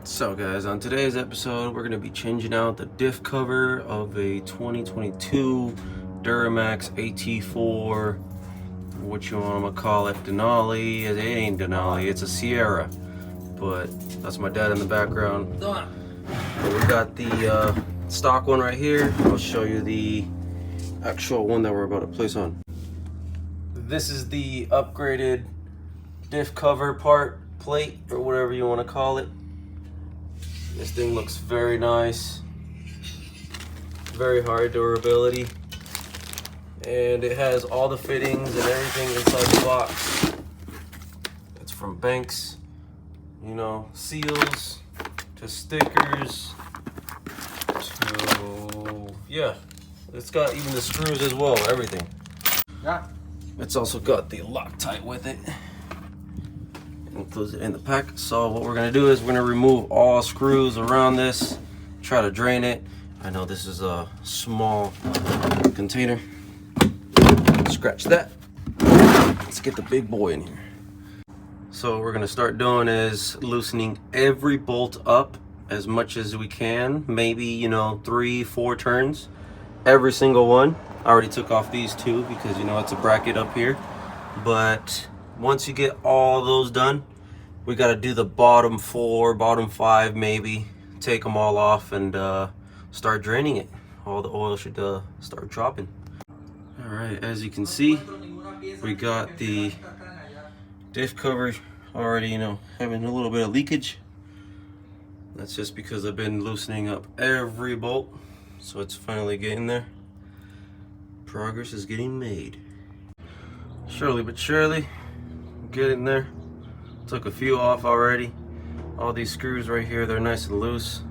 So guys, on today's episode we're going to be changing out the diff cover of a 2022 Duramax AT4, what you want to call it, Denali. It ain't Denali, it's a Sierra, but that's my dad in the background. But we got the stock one right here. I'll show you the actual one that we're about to place on. This is the upgraded diff cover plate, or whatever you want to call it. This thing looks very nice, very high durability, and it has all the fittings and everything inside the box. It's from Banks, you know, seals to stickers to, yeah, it's got even the screws as well, everything. Yeah. It's also got the Loctite with it. Includes it in the pack. So what we're gonna do is we're gonna remove all screws around this, try to drain it. I know this is a small container. Scratch that. Let's get the big boy in here. So what we're gonna start doing is loosening every bolt up as much as we can. Maybe, you know, 3-4 turns. Every single one. I already took off these two because, you know, it's a bracket up here. But once you get all those done, we got to do the bottom 4, bottom 5 maybe. Take them all off and start draining it. All the oil should start dropping. All right, as you can see, we got the diff cover already, you know, having a little bit of leakage. That's just because I've been loosening up every bolt. So it's finally getting there. Progress is getting made. Surely but surely. Getting there. Took a few off already. All these screws right here, they're nice and loose.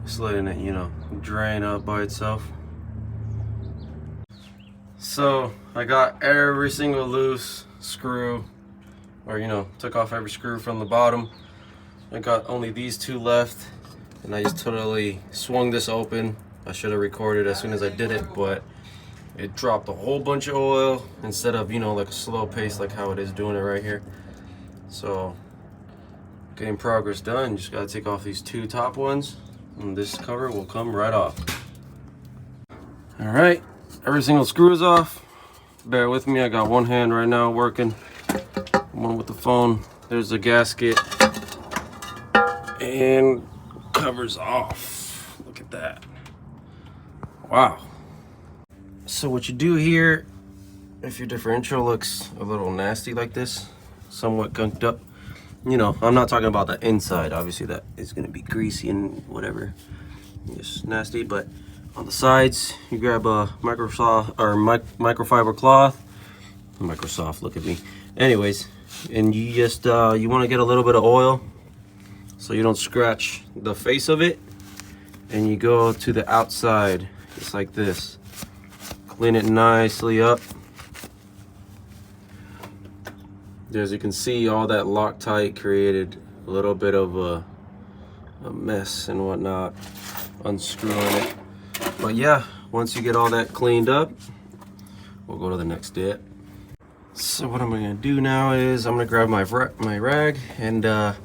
Just letting it, you know, drain up by itself. So I got every single loose screw, or, you know, took off every screw from the bottom. I got only these two left, and I just totally swung this open. I should have recorded as soon as I did it, but it dropped a whole bunch of oil instead of, you know, like a slow pace like how it is doing it right here. So getting progress done. Just gotta take off these two top ones and this cover will come right off. All right, every single screw is off. Bear with me, I got one hand right now working, one with the phone. There's the gasket and covers off. Look at that. Wow. So what you do here, if your differential looks a little nasty like this, somewhat gunked up, you know, I'm not talking about the inside. Obviously that is going to be greasy and whatever, just nasty. But on the sides, you grab a microfiber cloth. Microsoft, look at me. Anyways, and you just you want to get a little bit of oil so you don't scratch the face of it, and you go to the outside just like this. Clean it nicely up. As you can see, all that Loctite created a little bit of a mess and whatnot, unscrewing it. But yeah, once you get all that cleaned up, we'll go to the next step. So what I'm gonna do now is I'm gonna grab my rag and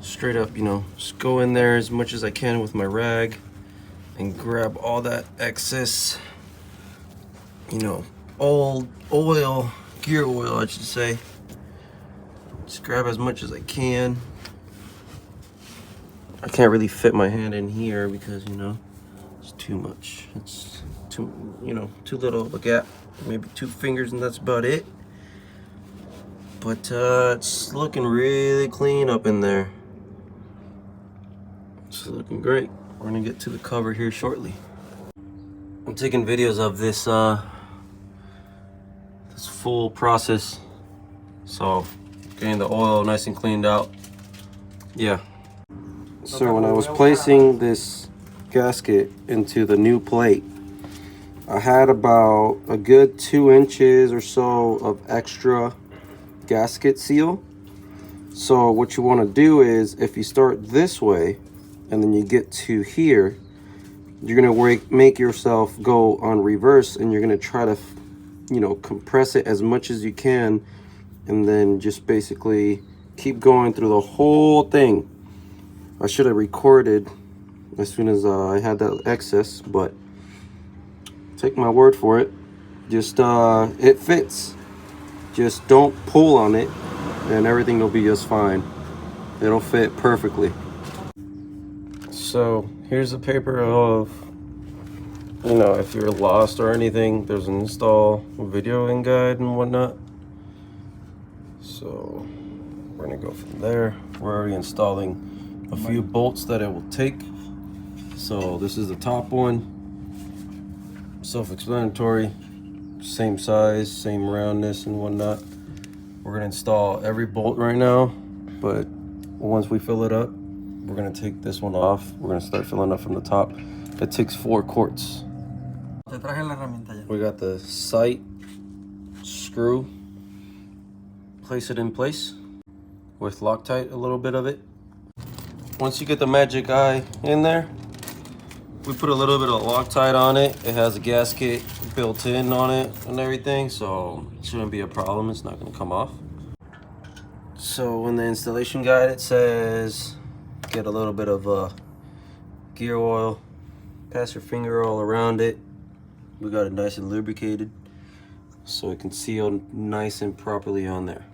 straight up, you know, just go in there as much as I can with my rag and grab all that excess, you know, old oil, gear oil I should say. Just grab as much as I can. I can't really fit my hand in here because, you know, it's too much. It's too, you know, too little of a gap. Maybe 2 fingers and that's about it. But it's looking really clean up in there. It's looking great. We're gonna get to the cover here shortly. I'm taking videos of this this full process, so getting the oil nice and cleaned out. Yeah. So when I was placing this gasket into the new plate, I had about a good 2 inches or so of extra gasket seal. So what you want to do is, if you start this way and then you get to here, you're going to make yourself go on reverse, and you're going to try to, you know, compress it as much as you can, and then just basically keep going through the whole thing. I should have recorded as soon as I had that excess, but take my word for it. Just it fits. Just don't pull on it and everything will be just fine. It'll fit perfectly. So here's a paper of, you know, if you're lost or anything, there's an install video and guide and whatnot. So we're gonna go from there. We're already installing a few bolts that it will take. So this is the top one, self-explanatory, same size, same roundness and whatnot. We're gonna install every bolt right now, but once we fill it up, we're gonna take this one off. We're gonna start filling up from the top. It takes 4 quarts. We got the sight screw. Place it in place with Loctite, a little bit of it. Once you get the Magic Eye in there, we put a little bit of Loctite on it. It has a gasket built in on it and everything, so it shouldn't be a problem. It's not gonna come off. So in the installation guide, it says get a little bit of gear oil, pass your finger all around it. We got it nice and lubricated so it can seal nice and properly on there.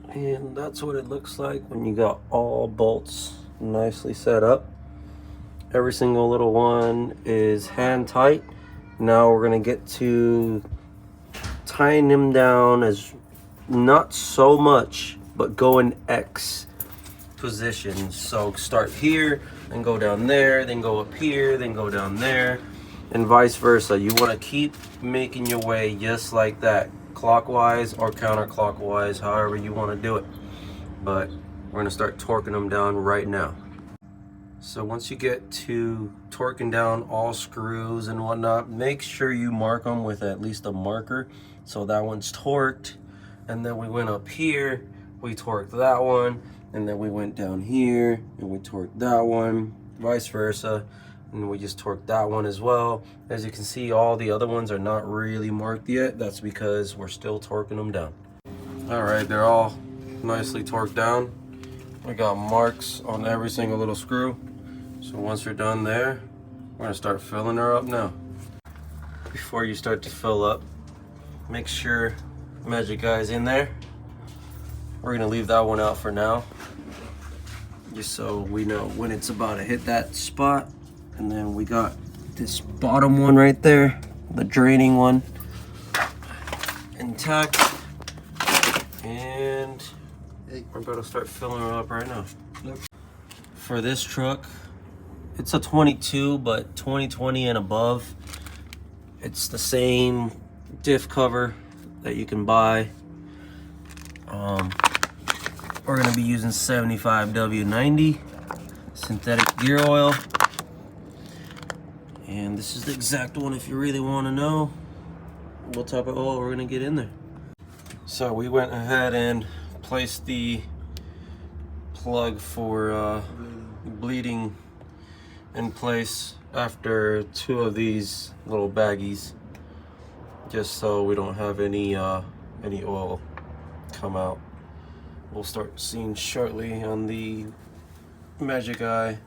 And that's what it looks like when you got all bolts nicely set up. Every single little one is hand tight. Now we're gonna get to tying them down as not so much, but go in X positions. So start here and go down there, then go up here, then go down there, and vice versa. You want to keep making your way just like that, clockwise or counterclockwise, however you want to do it. But we're going to start torquing them down right now. So once you get to torquing down all screws and whatnot, make sure you mark them with at least a marker. So that one's torqued, and then we went up here, we torqued that one, and then we went down here and we torqued that one, vice versa, and we just torqued that one as well. As you can see, all the other ones are not really marked yet. That's because we're still torquing them down. All right, they're all nicely torqued down. We got marks on every single little screw. So once you're done there, we're gonna start filling her up now. Before you start to fill up, make sure Magic Eye's in there. We're gonna leave that one out for now, just so we know when it's about to hit that spot. And then we got this bottom one right there, the draining one, intact. And we're about to start filling her up right now. For this truck, it's a 22, but 2020 and above, it's the same diff cover that you can buy. We're gonna be using 75W90 synthetic gear oil. And this is the exact one if you really wanna know what type of oil we're gonna get in there. So we went ahead and placed the plug for bleeding in place after 2 of these little baggies, just so we don't have any oil come out. We'll start seeing shortly on the Magic Eye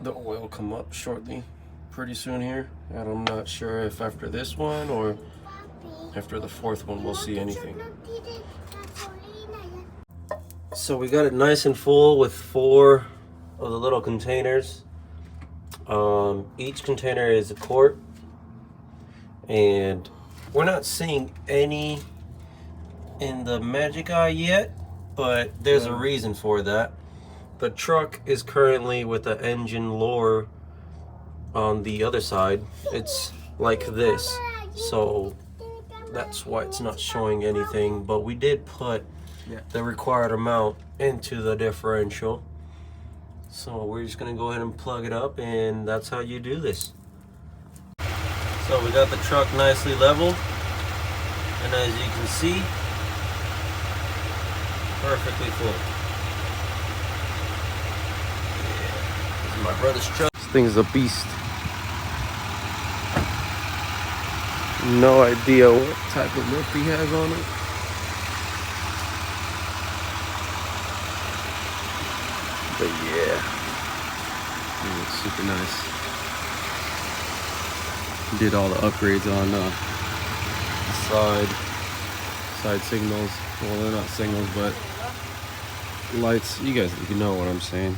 the oil come up shortly, pretty soon here. And I'm not sure if after this one or after the 4th one we'll see anything. So we got it nice and full with 4 of the little containers. Each container is a quart, and we're not seeing any in the Magic Eye yet, but there's a reason for that. The truck is currently with the engine lower on the other side. It's like this, so that's why it's not showing anything. But we did put the required amount into the differential, so we're just gonna go ahead and plug it up, and that's how you do this. So we got the truck nicely level, and as you can see, perfectly full. Yeah, this is my brother's truck. This thing's a beast. No idea what type of lift he has on it. But yeah, it looks super nice. Did all the upgrades on the side signals. Well, they're not signals, but lights. You guys know what I'm saying.